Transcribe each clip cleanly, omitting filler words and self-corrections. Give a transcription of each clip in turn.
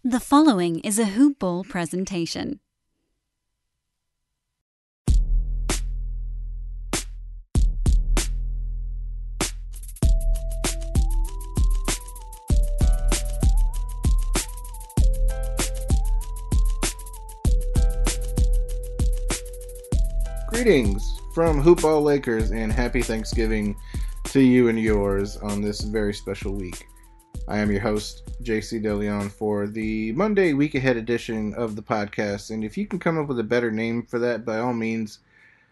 The following is a HoopBall presentation. Greetings from HoopBall Lakers and happy Thanksgiving to you and yours on this very special week. I am your host, JC DeLeon, for the Monday week ahead edition of the podcast. And if you can come up with a better name for that, by all means,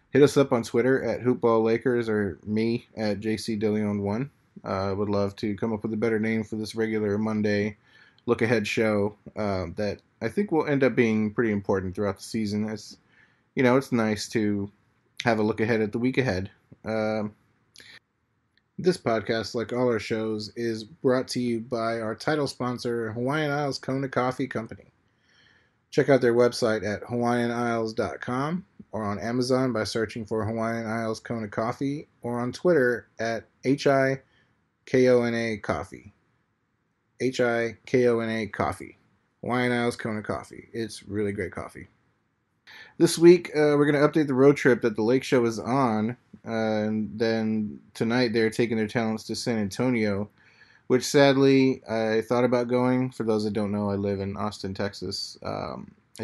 hit us up on Twitter at HoopBall Lakers or me at JC DeLeon1. I would love to come up with a better name for this regular Monday look ahead show that I think will end up being pretty important throughout the season. It's nice to have a look ahead at the week ahead. This podcast, like all our shows, is brought to you by our title sponsor, Hawaiian Isles Kona Coffee Company. Check out their website at hawaiianisles.com or on Amazon by searching for Hawaiian Isles Kona Coffee, or on Twitter at HIKONA Coffee. HIKONA Coffee. Hawaiian Isles Kona Coffee. It's really great coffee. This week, we're going to update the road trip that the Lake Show is on. And then tonight, they're taking their talents to San Antonio, which sadly, I thought about going. For those that don't know, I live in Austin, Texas. I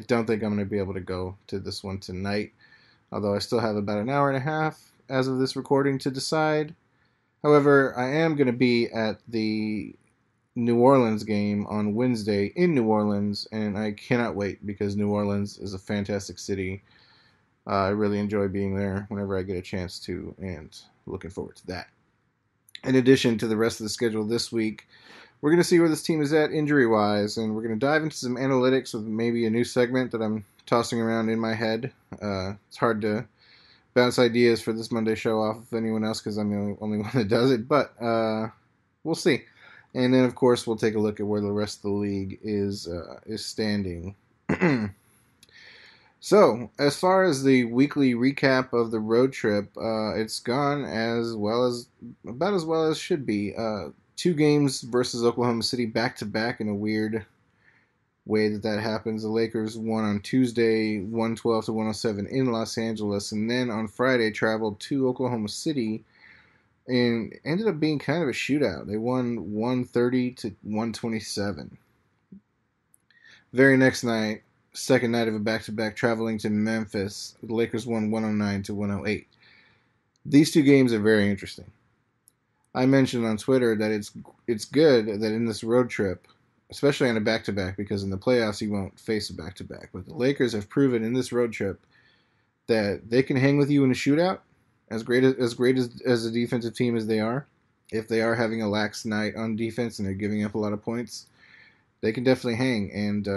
don't think I'm going to be able to go to this one tonight, although I still have about an hour and a half as of this recording to decide. However, I am going to be at the New Orleans game on Wednesday in New Orleans, and I cannot wait because New Orleans is a fantastic city. I really enjoy being there whenever I get a chance to, and looking forward to that. In addition to the rest of the schedule this week, we're going to see where this team is at injury-wise, and we're going to dive into some analytics with maybe a new segment that I'm tossing around in my head. It's hard to bounce ideas for this Monday show off of anyone else because I'm the only one that does it, but we'll see. And then, of course, we'll take a look at where the rest of the league is standing. So, as far as the weekly recap of the road trip, it's gone about as well as should be. 2 games versus Oklahoma City back-to-back in a weird way that happens. The Lakers won on Tuesday, 112-107 in Los Angeles, and then on Friday traveled to Oklahoma City and ended up being kind of a shootout. They won 130-127. Very next night, second night of a back-to-back, traveling to Memphis, the Lakers won 109-108. These 2 games are very interesting. I mentioned on Twitter that it's good that in this road trip, especially on a back-to-back, because in the playoffs you won't face a back-to-back, but the Lakers have proven in this road trip that they can hang with you in a shootout, as great as a defensive team as they are. If they are having a lax night on defense and they're giving up a lot of points, they can definitely hang and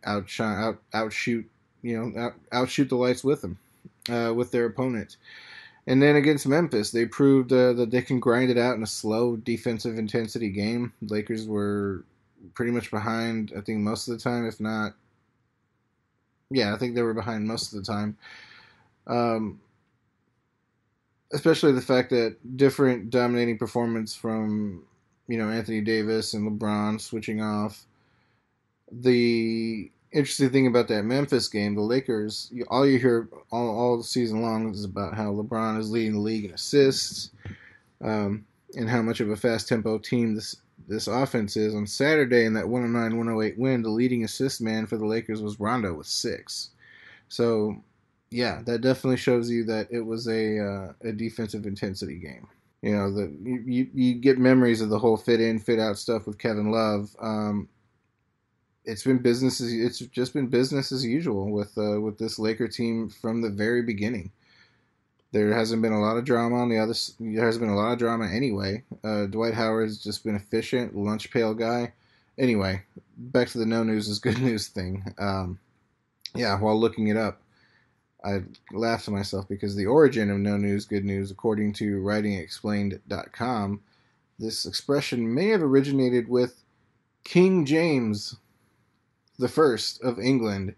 outshoot the lights with them, with their opponent. And then against Memphis, they proved that they can grind it out in a slow defensive intensity game. The Lakers were pretty much behind, I think, most of the time, if not. Yeah, I think they were behind most of the time. Especially the fact that different dominating performance from, Anthony Davis and LeBron switching off. The interesting thing about that Memphis game, the Lakers, all you hear all season long is about how LeBron is leading the league in assists, and how much of a fast-tempo team this offense is. On Saturday, in that 109-108 win, the leading assist man for the Lakers was Rondo with 6. So, yeah, that definitely shows you that it was a defensive intensity game. You get memories of the whole fit-in, fit-out stuff with Kevin Love. It's just been business as usual with this Laker team from the very beginning. There hasn't been a lot of drama on the other. There hasn't been a lot of drama anyway. Dwight Howard has just been efficient, lunch pail guy. Anyway, back to the no news is good news thing. While looking it up, I laughed to myself because the origin of no news, good news, according to writingexplained.com, this expression may have originated with King James the First of England,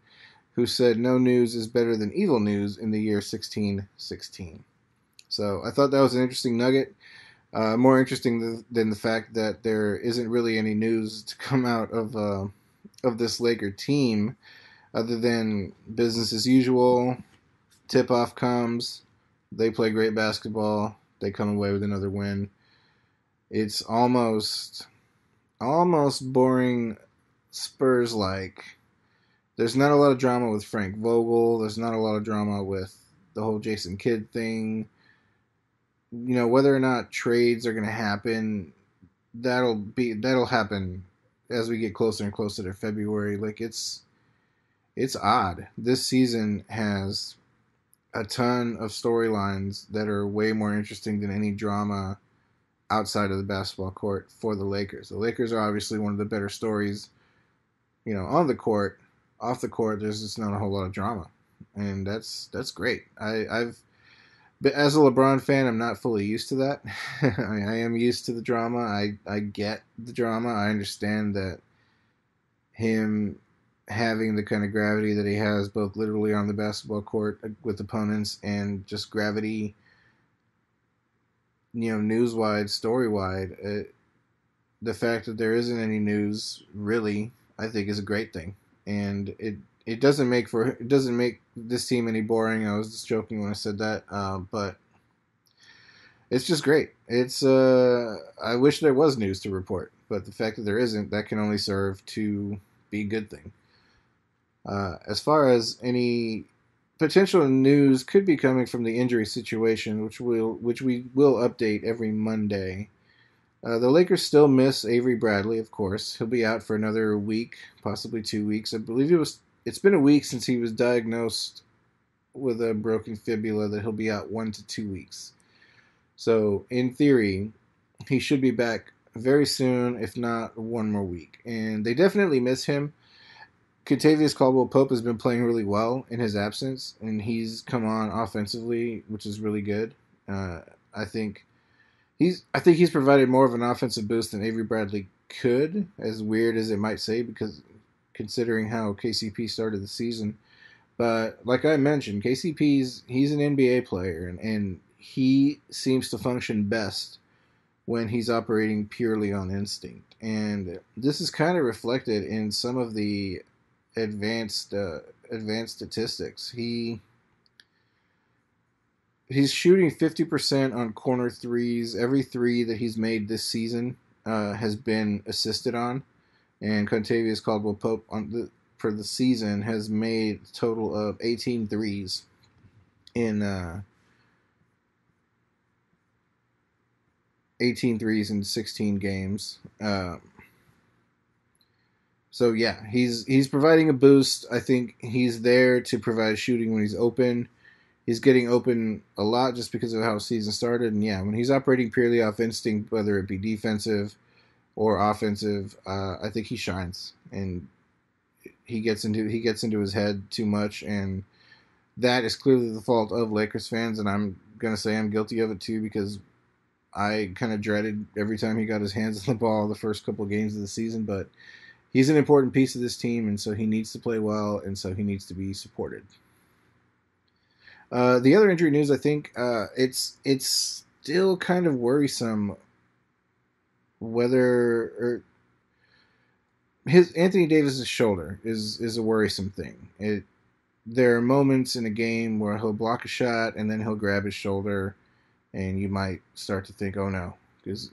who said no news is better than evil news in the year 1616. So I thought that was an interesting nugget. More interesting than the fact that there isn't really any news to come out of this Laker team other than business as usual. Tip-off comes. They play great basketball. They come away with another win. It's almost boring Spurs-like. There's not a lot of drama with Frank Vogel. There's not a lot of drama with the whole Jason Kidd thing. Whether or not trades are going to happen, that'll happen as we get closer and closer to February. Like it's odd. This season has a ton of storylines that are way more interesting than any drama outside of the basketball court for the Lakers. The Lakers are obviously one of the better stories, on the court. Off the court, there's just not a whole lot of drama, and that's great. But as a LeBron fan, I'm not fully used to that. I am used to the drama. I get the drama. I understand that him having the kind of gravity that he has, both literally on the basketball court with opponents and just gravity, news-wide, story-wide. The fact that there isn't any news, really, I think is a great thing. And it doesn't make this team any boring. I was just joking when I said that, but it's just great. It's I wish there was news to report, but the fact that there isn't, that can only serve to be a good thing. As far as any potential news could be coming from the injury situation, which we will update every Monday. The Lakers still miss Avery Bradley, of course. He'll be out for another week, possibly 2 weeks. I believe it's been a week since he was diagnosed with a broken fibula that he'll be out 1 to 2 weeks. So, in theory, he should be back very soon, if not one more week. And they definitely miss him. Kentavious Caldwell-Pope has been playing really well in his absence, and he's come on offensively, which is really good. I think he's provided more of an offensive boost than Avery Bradley could, as weird as it might say, because considering how KCP started the season. But like I mentioned, he's an NBA player, and he seems to function best when he's operating purely on instinct. And this is kind of reflected in some of the advanced statistics. He's shooting 50% on corner threes. Every three that he's made this season has been assisted on. And Kentavious Caldwell-Pope for the season has made a total of 18 threes in 16 games. So yeah, he's providing a boost. I think he's there to provide shooting when he's open. He's getting open a lot just because of how the season started. And yeah, when he's operating purely off instinct, whether it be defensive or offensive, I think he shines. And he gets into his head too much, and that is clearly the fault of Lakers fans. And I'm gonna say I'm guilty of it too, because I kind of dreaded every time he got his hands on the ball the first couple of games of the season. But he's an important piece of this team, and so he needs to play well, and so he needs to be supported. The other injury news, I think, it's still kind of worrisome whether Anthony Davis's shoulder is a worrisome thing. There are moments in a game where he'll block a shot and then he'll grab his shoulder, and you might start to think, oh no, is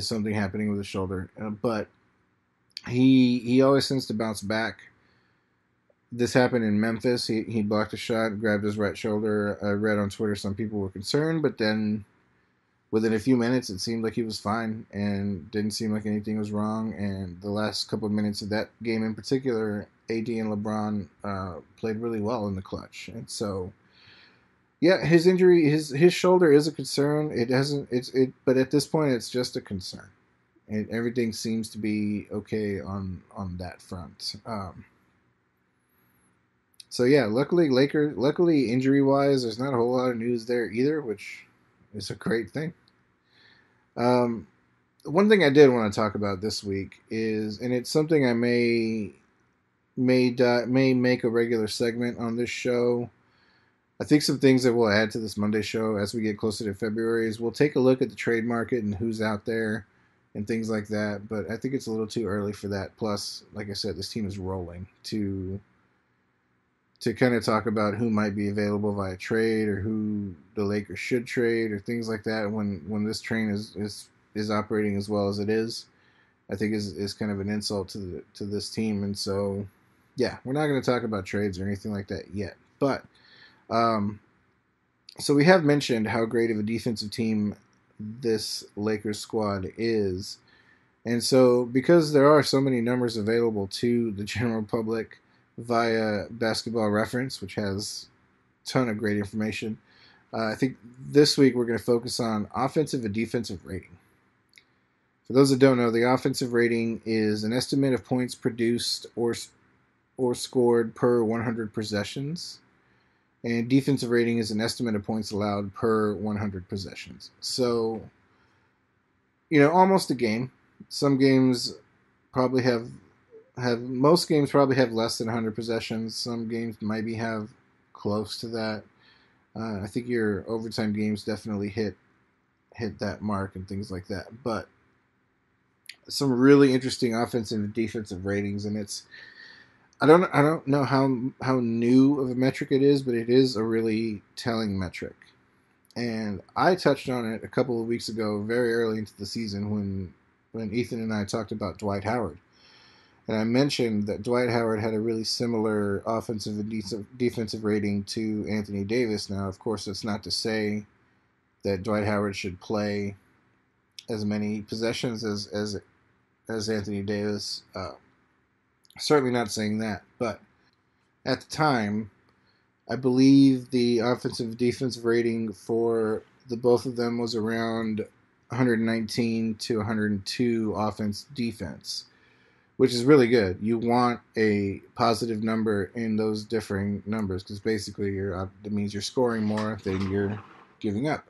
something happening with his shoulder? But he always seems to bounce back. This happened in Memphis. He blocked a shot, grabbed his right shoulder. I read on Twitter some people were concerned, but then within a few minutes, it seemed like he was fine and didn't seem like anything was wrong. And the last couple of minutes of that game in particular, AD and LeBron played really well in the clutch. And so, yeah, his injury, his shoulder is a concern. But at this point, it's just a concern. And everything seems to be okay on that front. So yeah, luckily injury-wise, there's not a whole lot of news there either, which is a great thing. One thing I did want to talk about this week is, and it's something I may make a regular segment on this show, I think some things that we'll add to this Monday show as we get closer to February is we'll take a look at the trade market and who's out there and things like that. But I think it's a little too early for that. Plus, like I said, this team is rolling to kind of talk about who might be available via trade or who the Lakers should trade or things like that when this train is operating as well as it is. I think is kind of an insult to this team. And so, yeah, we're not going to talk about trades or anything like that yet. But so we have mentioned how great of a defensive team this Lakers squad is. And so because there are so many numbers available to the general public via Basketball Reference, which has a ton of great information, I think this week we're going to focus on offensive and defensive rating. For those that don't know, the offensive rating is an estimate of points produced or scored per 100 possessions. And defensive rating is an estimate of points allowed per 100 possessions. So, almost a game. Some games probably most games probably have less than 100 possessions. Some games maybe have close to that. I think your overtime games definitely hit that mark and things like that. But some really interesting offensive and defensive ratings, and I don't know how new of a metric it is, but it is a really telling metric. And I touched on it a couple of weeks ago, very early into the season, when Ethan and I talked about Dwight Howard. And I mentioned that Dwight Howard had a really similar offensive and defensive rating to Anthony Davis. Now, of course, that's not to say that Dwight Howard should play as many possessions as Anthony Davis. Certainly not saying that, but at the time, I believe the offensive defensive rating for the both of them was around 119 to 102 offense defense, which is really good. You want a positive number in those differing numbers because basically that means you're scoring more than you're giving up.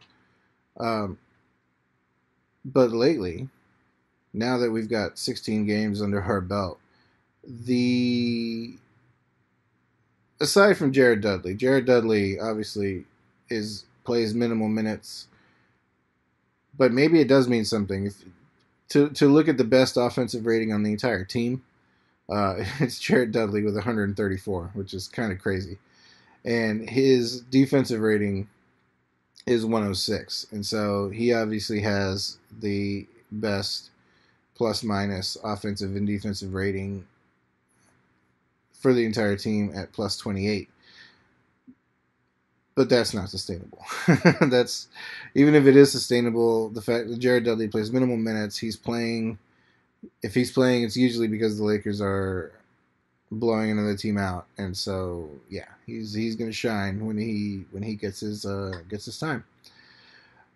But lately, now that we've got 16 games under our belt, aside from Jared Dudley obviously plays minimal minutes, but maybe it does mean something. To look at the best offensive rating on the entire team, it's Jared Dudley with 134, which is kind of crazy, and his defensive rating is 106, and so he obviously has the best plus-minus offensive and defensive rating for the entire team at plus 28. But that's not sustainable. That's even if it is sustainable, the fact that Jared Dudley plays minimal minutes, if he's playing, it's usually because the Lakers are blowing another team out, and so yeah, he's going to shine when he gets his time.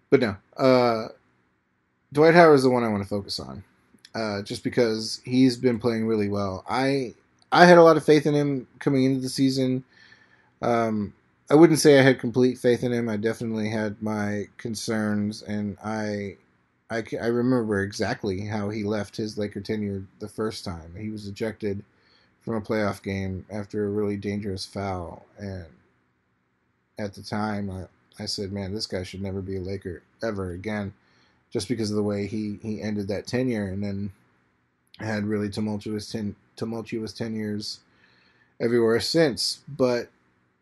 But no, Dwight Howard is the one I want to focus on, just because he's been playing really well. I had a lot of faith in him coming into the season. I wouldn't say I had complete faith in him. I definitely had my concerns, and I remember exactly how he left his Laker tenure the first time. He was ejected from a playoff game after a really dangerous foul, and at the time I said, man, this guy should never be a Laker ever again, just because of the way he ended that tenure, and then had really tumultuous tenures everywhere since. But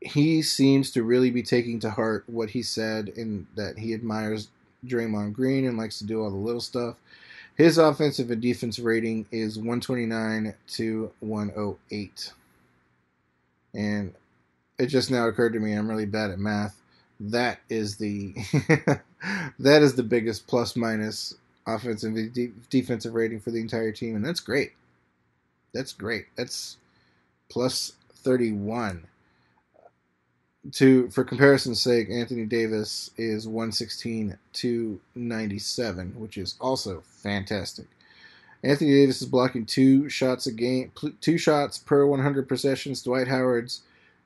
he seems to really be taking to heart what he said, in that he admires Draymond Green and likes to do all the little stuff. His offensive and defensive rating is 129 to 108. And it just now occurred to me I'm really bad at math. That is the biggest plus minus offensive and defensive rating for the entire team, and that's great. That's great. That's plus 31. For comparison's sake, Anthony Davis is 116 to 97, which is also fantastic. Anthony Davis is blocking 2 shots a game, 2 shots per 100 possessions. Dwight Howard's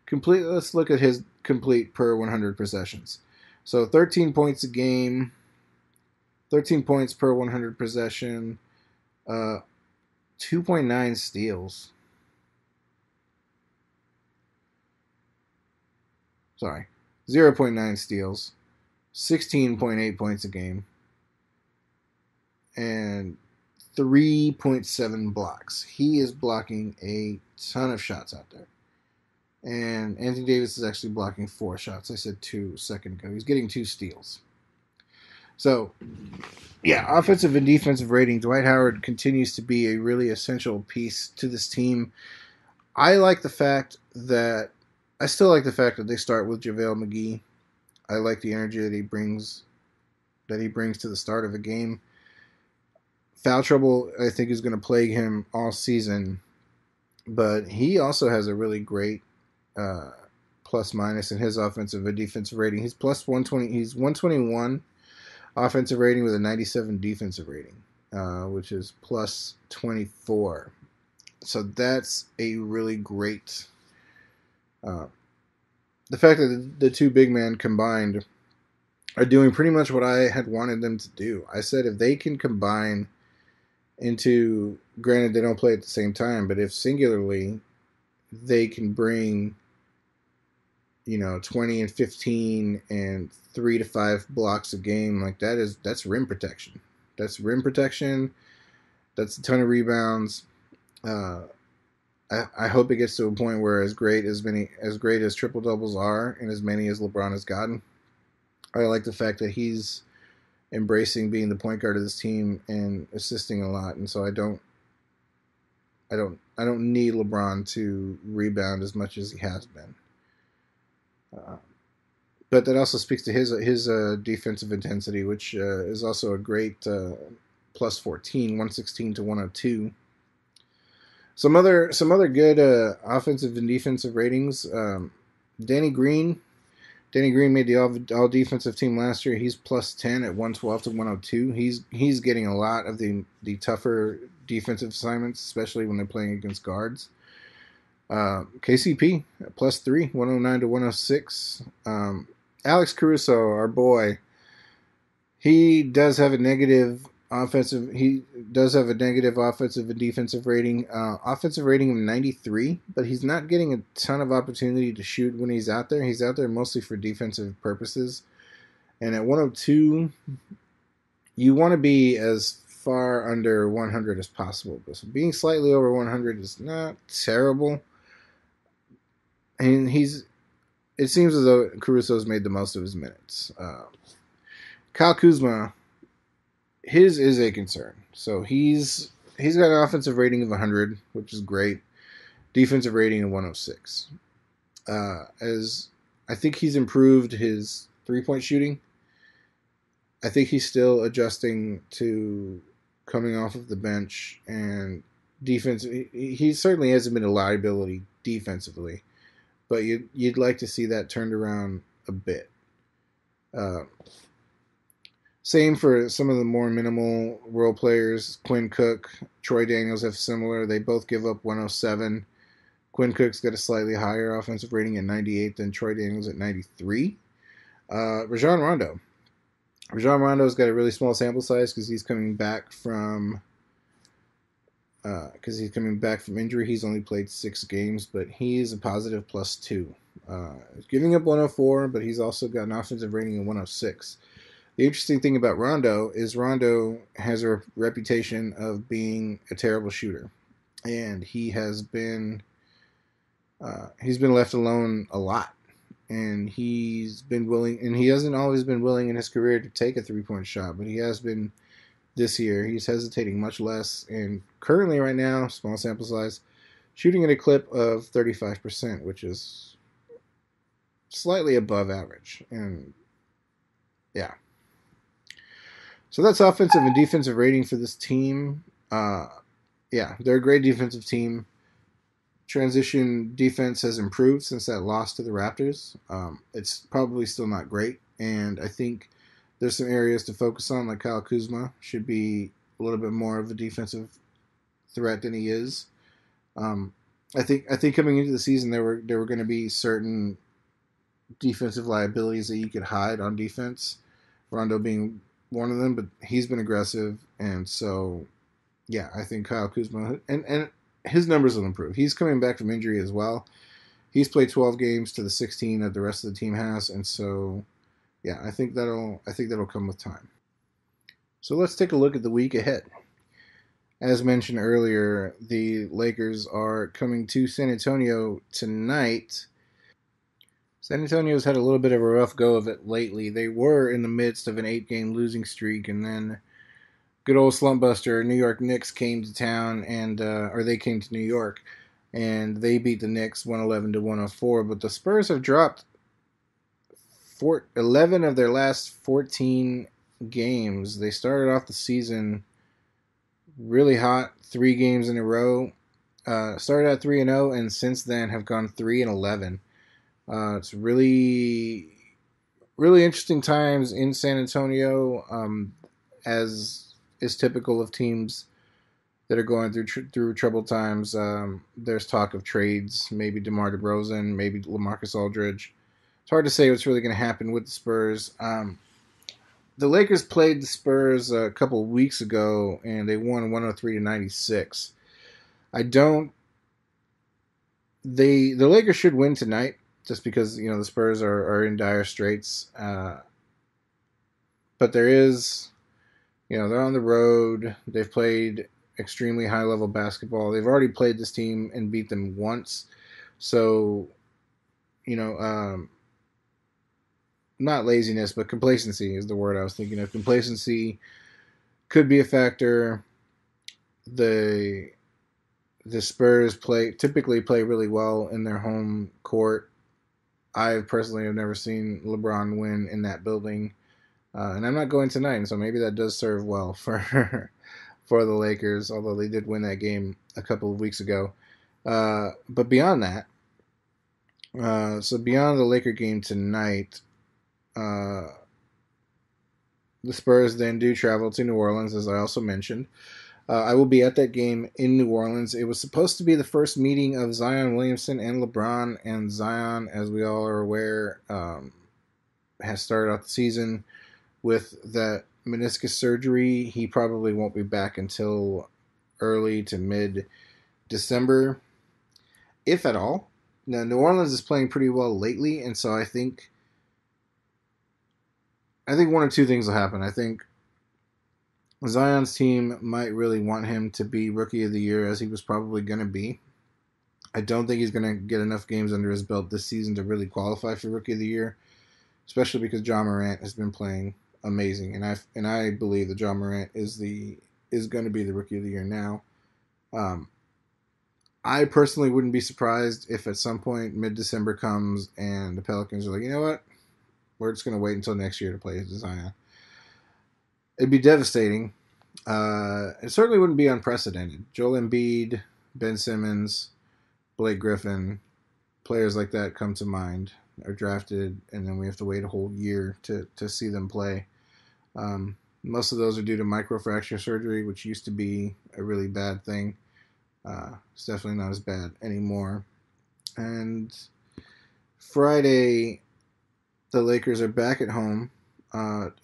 complete. Let's look at his complete per 100 possessions. So 13 points a game, 13 points per 100 possession, 2.9 steals. Sorry. 0.9 steals, 16.8 points a game, and 3.7 blocks. He is blocking a ton of shots out there. And Anthony Davis is actually blocking 4 shots. I said 2 a second ago. He's getting 2 steals. So, yeah, offensive and defensive rating. Dwight Howard continues to be a really essential piece to this team. I still like the fact that they start with JaVale McGee. I like the energy that he brings to the start of a game. Foul trouble, I think, is going to plague him all season, but he also has a really great plus minus in his offensive and defensive rating. He's plus 120. He's 121 offensive rating with a 97 defensive rating, which is plus 24. So that's a really great. The fact that the two big men combined are doing pretty much what I had wanted them to do. I said if they can combine into, granted they don't play at the same time, but if singularly they can bring, 20 and 15 and 3 to 5 blocks a game, like that's rim protection. That's rim protection. That's a ton of rebounds. I hope it gets to a point where as great as triple doubles are and as many as LeBron has gotten. I like the fact that he's embracing being the point guard of this team and assisting a lot, and so I don't need LeBron to rebound as much as he has been. But that also speaks to his defensive intensity, which is also a great plus 14, 116 to 102. Some other good offensive and defensive ratings. Danny Green made the all defensive team last year. He's plus 10 at 112 to 102. He's getting a lot of the tougher defensive assignments, especially when they're playing against guards. KCP plus 3, 109 to 106. Alex Caruso, our boy, he does have a negative offensive and defensive rating. Offensive rating of 93, but he's not getting a ton of opportunity to shoot when he's out there. He's out there mostly for defensive purposes. And at 102, you want to be as far under 100 as possible. But being slightly over 100 is not terrible. And it seems as though Caruso's made the most of his minutes. Kyle Kuzma, his is a concern. So he's got an offensive rating of 100, which is great. Defensive rating of 106. As I think he's improved his 3-point shooting. I think he's still adjusting to coming off of the bench and defense. He certainly hasn't been a liability defensively, but you'd like to see that turned around a bit. Same for some of the more minimal role players. Quinn Cook, Troy Daniels have similar. They both give up 107. Quinn Cook's got a slightly higher offensive rating at 98 than Troy Daniels at 93. Rajon Rondo. Rajon Rondo's got a really small sample size because he's coming back from injury. He's only played 6 games, but he's a positive plus 2. He's giving up 104, but he's also got an offensive rating of 106. The interesting thing about Rondo is Rondo has a reputation of being a terrible shooter, and he has been left alone a lot, and he's been willing, and he hasn't always been willing in his career to take a 3-point shot, but he has been this year. He's hesitating much less, and currently right now, small sample size, shooting at a clip of 35%, which is slightly above average, and yeah. So that's offensive and defensive rating for this team. They're a great defensive team. Transition defense has improved since that loss to the Raptors. It's probably still not great, and I think there's some areas to focus on, like Kyle Kuzma should be a little bit more of a defensive threat than he is. I think coming into the season there were going to be certain defensive liabilities that you could hide on defense, Rondo being one of them, but he's been aggressive, and so I think Kyle Kuzma and his numbers will improve. He's coming back from injury as well. he's played 12 games to the 16 that the rest of the team has, and so yeah, I think that'll come with time. So let's take a look at the week ahead. As mentioned earlier, the Lakers are coming to San Antonio tonight. San Antonio's had a little bit of a rough go of it lately. They were in the midst of an 8-game losing streak, and then good old slumpbuster New York Knicks came to town, and or they came to New York, and they beat the Knicks 111-104. But the Spurs have dropped 11 of their last 14 games. They started off the season really hot, 3 games in a row. Started out 3-0, and since then have gone 3-11. It's really, really interesting times in San Antonio, as is typical of teams that are going through troubled times. There's talk of trades, maybe DeMar DeRozan, maybe LaMarcus Aldridge. It's hard to say what's really going to happen with the Spurs. The Lakers played the Spurs a couple of weeks ago, and they won 103-96. The Lakers should win tonight, just because the Spurs are in dire straits. But there is, they're on the road. They've played extremely high level basketball. They've already played this team and beat them once, so not laziness, but complacency is the word I was thinking of. Complacency could be a factor. The Spurs typically play really well in their home court. I personally have never seen LeBron win in that building, and I'm not going tonight, and so maybe that does serve well for the Lakers, although they did win that game a couple of weeks ago. But beyond that, so beyond the Laker game tonight, the Spurs then do travel to New Orleans, as I also mentioned. I will be at that game in New Orleans. It was supposed to be the first meeting of Zion Williamson and LeBron, and Zion, as we all are aware, has started off the season with that meniscus surgery. He probably won't be back until early to mid-December, if at all. Now, New Orleans is playing pretty well lately, and so I think one or two things will happen. I think Zion's team might really want him to be Rookie of the Year, as he was probably going to be. I don't think he's going to get enough games under his belt this season to really qualify for Rookie of the Year, especially because Ja Morant has been playing amazing, and I believe that Ja Morant is going to be the Rookie of the Year now. I personally wouldn't be surprised if at some point mid-December comes and the Pelicans are like, you know what, we're just going to wait until next year to play Zion. It'd be devastating. It certainly wouldn't be unprecedented. Joel Embiid, Ben Simmons, Blake Griffin, players like that come to mind, are drafted, and then we have to wait a whole year to see them play. Most of those are due to microfracture surgery, which used to be a really bad thing. It's definitely not as bad anymore. And Friday, the Lakers are back at home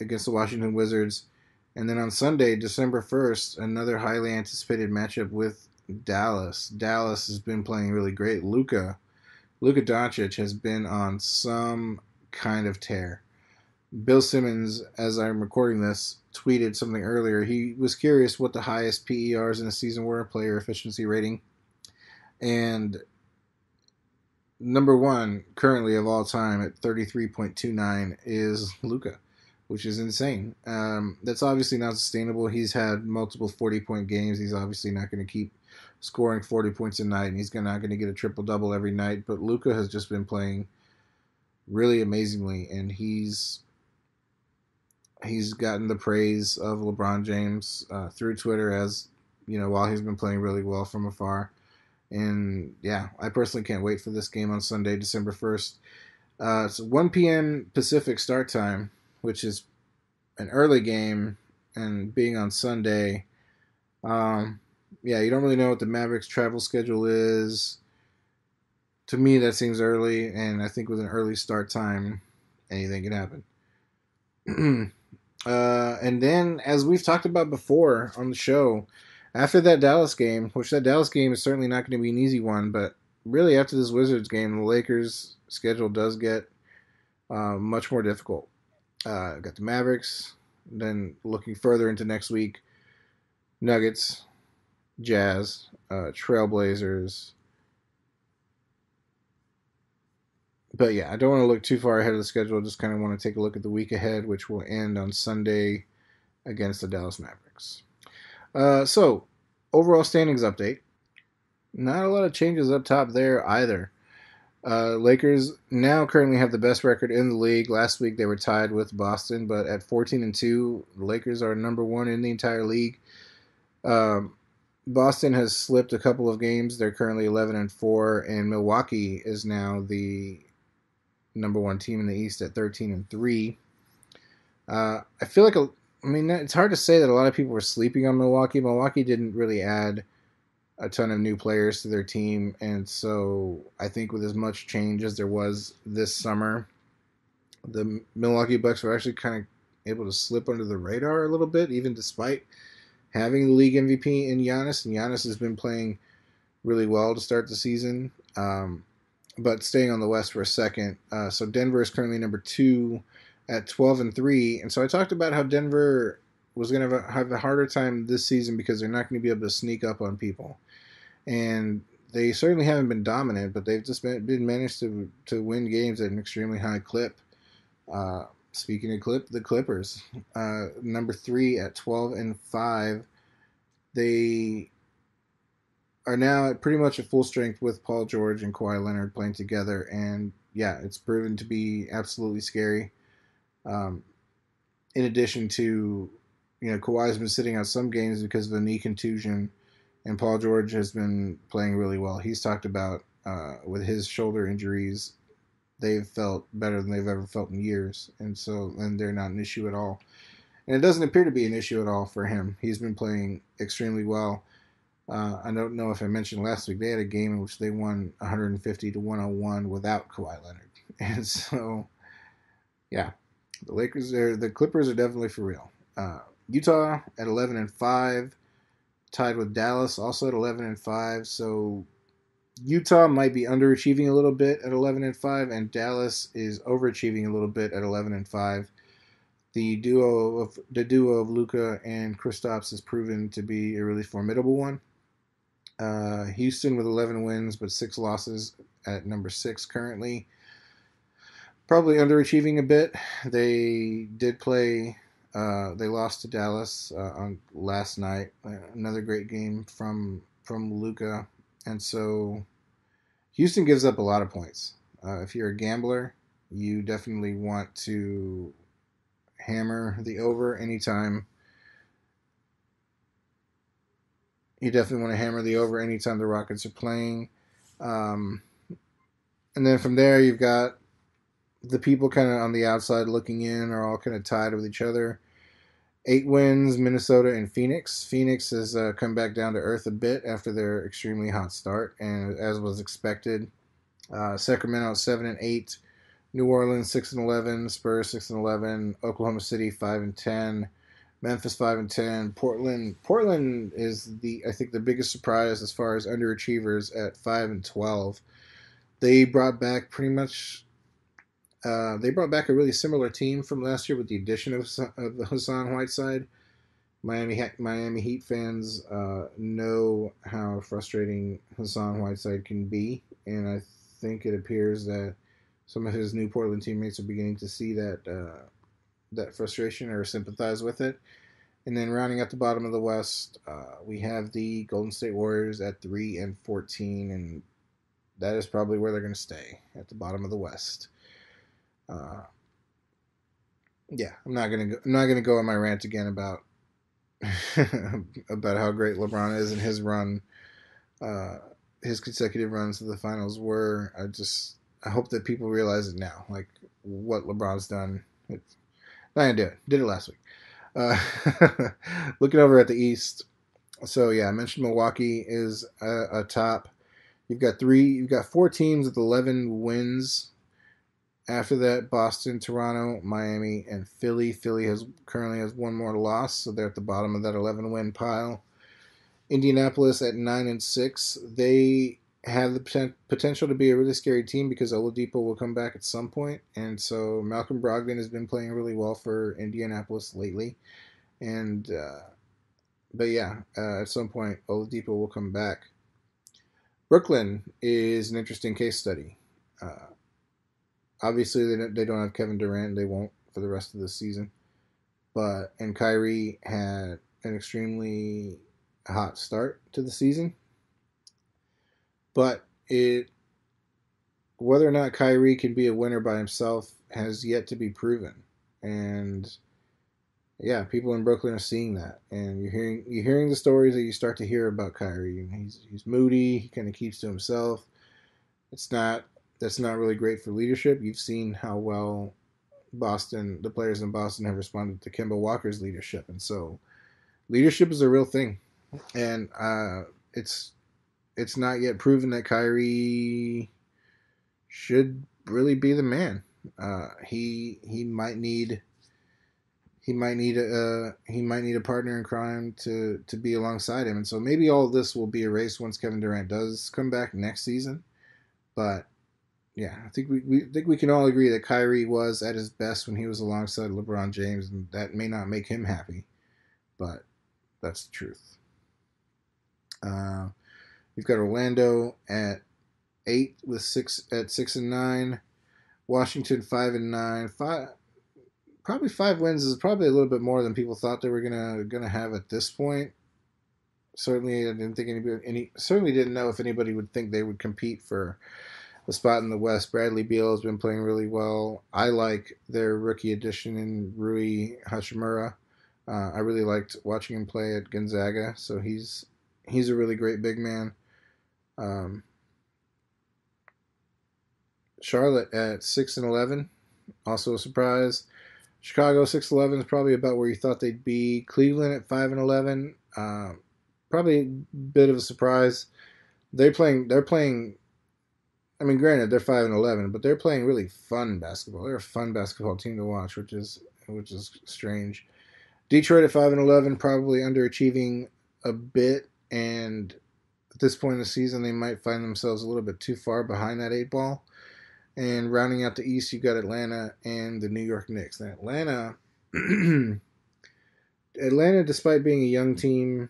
against the Washington Wizards. And then on Sunday, December 1st, another highly anticipated matchup with Dallas. Dallas has been playing really great. Luka Doncic has been on some kind of tear. Bill Simmons, as I'm recording this, tweeted something earlier. He was curious what the highest PERs in a season were, player efficiency rating. And number one, currently of all time at 33.29, is Luka, which is insane. That's obviously not sustainable. He's had multiple 40-point games. He's obviously not going to keep scoring 40 points a night, and he's not going to get a triple-double every night. But Luka has just been playing really amazingly, and he's gotten the praise of LeBron James through Twitter, as while he's been playing really well from afar. And yeah, I personally can't wait for this game on Sunday, December 1st. It's 1 p.m. Pacific start time, which is an early game, and being on Sunday, you don't really know what the Mavericks' travel schedule is. To me, that seems early, and I think with an early start time, anything can happen. And then, as we've talked about before on the show, after that Dallas game, which that Dallas game is certainly not going to be an easy one, but really after this Wizards game, the Lakers' schedule does get much more difficult. Got the Mavericks, then looking further into next week, Nuggets, Jazz, Trailblazers. But yeah, I don't want to look too far ahead of the schedule. I just kind of want to take a look at the week ahead, which will end on Sunday against the Dallas Mavericks. So, overall standings update. Not a lot of changes up top there either. Lakers now currently have the best record in the league. Last week they were tied with Boston, but at 14-2, the Lakers are number one in the entire league. Boston has slipped a couple of games. They're currently 11-4, and Milwaukee is now the number one team in the East at 13-3. I feel like it's hard to say that a lot of people were sleeping on Milwaukee. Milwaukee didn't really add a ton of new players to their team, and so I think with as much change as there was this summer, the Milwaukee Bucks were actually kind of able to slip under the radar a little bit, even despite having the league MVP in Giannis. And Giannis has been playing really well to start the season. But staying on the West for a second, so Denver is currently number 2 at 12-3, and so I talked about how Denver was going to have a harder time this season because they're not going to be able to sneak up on people, and they certainly haven't been dominant, but they've just been managed to win games at an extremely high clip. Speaking of the Clippers, number 3 at 12-5, they are now pretty much at full strength with Paul George and Kawhi Leonard playing together, and yeah, it's proven to be absolutely scary. In addition to, Kawhi's been sitting out some games because of a knee contusion, and Paul George has been playing really well. He's talked about with his shoulder injuries, they've felt better than they've ever felt in years, and they're not an issue at all. And it doesn't appear to be an issue at all for him. He's been playing extremely well. I don't know if I mentioned last week, they had a game in which they won 150-101 without Kawhi Leonard. And so, yeah, the Clippers are definitely for real. Utah at 11-5, tied with Dallas also at 11-5. So Utah might be underachieving a little bit at 11-5, and Dallas is overachieving a little bit at 11-5. The duo of Luka and Kristaps has proven to be a really formidable one. Houston with 11 wins but 6 losses at number 6 currently. Probably underachieving a bit. They did play. They lost to Dallas on last night. Another great game from Luka, and so Houston gives up a lot of points. If you're a gambler, you definitely want to hammer the over anytime. You definitely want to hammer the over anytime the Rockets are playing. And then from there, you've got the people kind of on the outside looking in are all kind of tied with each other. 8 wins, Minnesota and Phoenix. Phoenix has come back down to earth a bit after their extremely hot start, and as was expected. Sacramento 7-8, New Orleans 6-11, Spurs 6-11, Oklahoma City 5-10, Memphis 5-10. Portland is I think the biggest surprise as far as underachievers at 5-12. They brought back pretty much. They brought back a really similar team from last year with the addition of the Hassan Whiteside. Miami Heat fans know how frustrating Hassan Whiteside can be, and I think it appears that some of his new Portland teammates are beginning to see that frustration or sympathize with it. And then rounding out the bottom of the West, we have the Golden State Warriors at 3-14, and that is probably where they're going to stay, at the bottom of the West. Yeah, I'm not gonna go on my rant again about about how great LeBron is and his run, his consecutive runs to the finals were. I hope that people realize it now, like what LeBron's done. It's not gonna do it. Did it last week. Looking over at the East, so yeah, I mentioned Milwaukee is a top. You've got 4 teams with 11 wins. After that, Boston, Toronto, Miami, and Philly. Philly currently has 1 more loss, so they're at the bottom of that 11-win pile. Indianapolis at 9-6. They have the potential to be a really scary team because Oladipo will come back at some point, and so Malcolm Brogdon has been playing really well for Indianapolis lately, and but yeah, at some point Oladipo will come back. Brooklyn is an interesting case study. Uh, Obviously, they don't have Kevin Durant; they won't for the rest of the season. And Kyrie had an extremely hot start to the season, but it whether or not Kyrie can be a winner by himself has yet to be proven. And yeah, people in Brooklyn are seeing that, and you're hearing the stories that you start to hear about Kyrie. He's moody. He kind of keeps to himself. It's not That's not really great for leadership. You've seen how well the players in Boston have responded to Kemba Walker's leadership, and so leadership is a real thing. And it's not yet proven that Kyrie should really be the man. He might need a partner in crime to be alongside him, and so maybe all of this will be erased once Kevin Durant does come back next season. But yeah, I think we can all agree that Kyrie was at his best when he was alongside LeBron James, and that may not make him happy, but that's the truth. You've got Orlando at 8 with 6-9, Washington 5-9. Probably 5 wins is probably a little bit more than people thought they were gonna have at this point. Certainly, I didn't think certainly didn't know if anybody would think they would compete for a spot in the West. Bradley Beal has been playing really well. I like their rookie addition in Rui Hachimura. I really liked watching him play at Gonzaga, so he's a really great big man. Charlotte at 6-11, also a surprise. Chicago 6-11 is probably about where you thought they'd be. Cleveland at 5-11, probably a bit of a surprise. They're playing. I mean, granted, they're 5-11, but they're playing really fun basketball. They're a fun basketball team to watch, which is strange. Detroit at 5-11, probably underachieving a bit, and at this point in the season, they might find themselves a little bit too far behind that 8-ball. And rounding out the East, you've got Atlanta and the New York Knicks. Now, Atlanta, despite being a young team,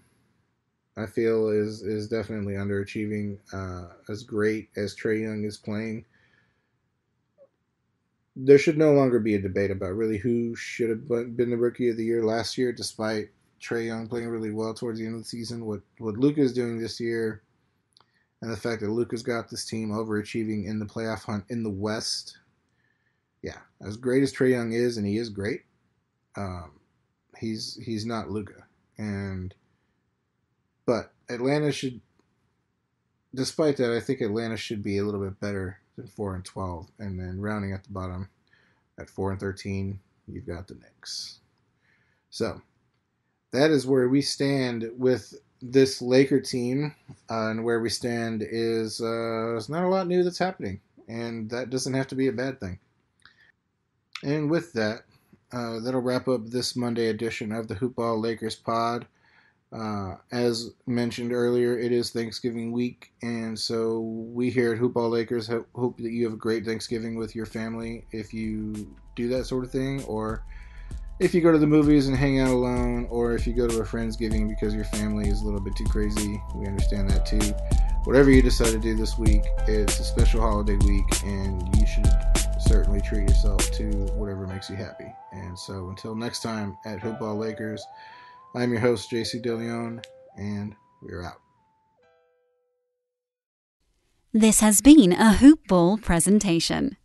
I feel is definitely underachieving. As great as Trae Young is playing, there should no longer be a debate about really who should have been the Rookie of the Year last year, despite Trae Young playing really well towards the end of the season. What Luka is doing this year, and the fact that Luka's got this team overachieving in the playoff hunt in the West. Yeah, as great as Trae Young is, and he is great, he's not Luka. But Atlanta should, despite that, I think Atlanta should be a little bit better than 4-12, and then rounding at the bottom at 4-13, you've got the Knicks. So that is where we stand with this Laker team, and where we stand is there's not a lot new that's happening, and that doesn't have to be a bad thing. And with that, that'll wrap up this Monday edition of the HoopBall Lakers pod. As mentioned earlier, it is Thanksgiving week, and so we here at HoopBall Lakers hope that you have a great Thanksgiving with your family if you do that sort of thing, or if you go to the movies and hang out alone, or if you go to a Friendsgiving because your family is a little bit too crazy. We understand that too. Whatever you decide to do this week, it's a special holiday week, and you should certainly treat yourself to whatever makes you happy. And so until next time at HoopBall Lakers, I'm your host, JC DeLeon, and we're out. This has been a HoopBall presentation.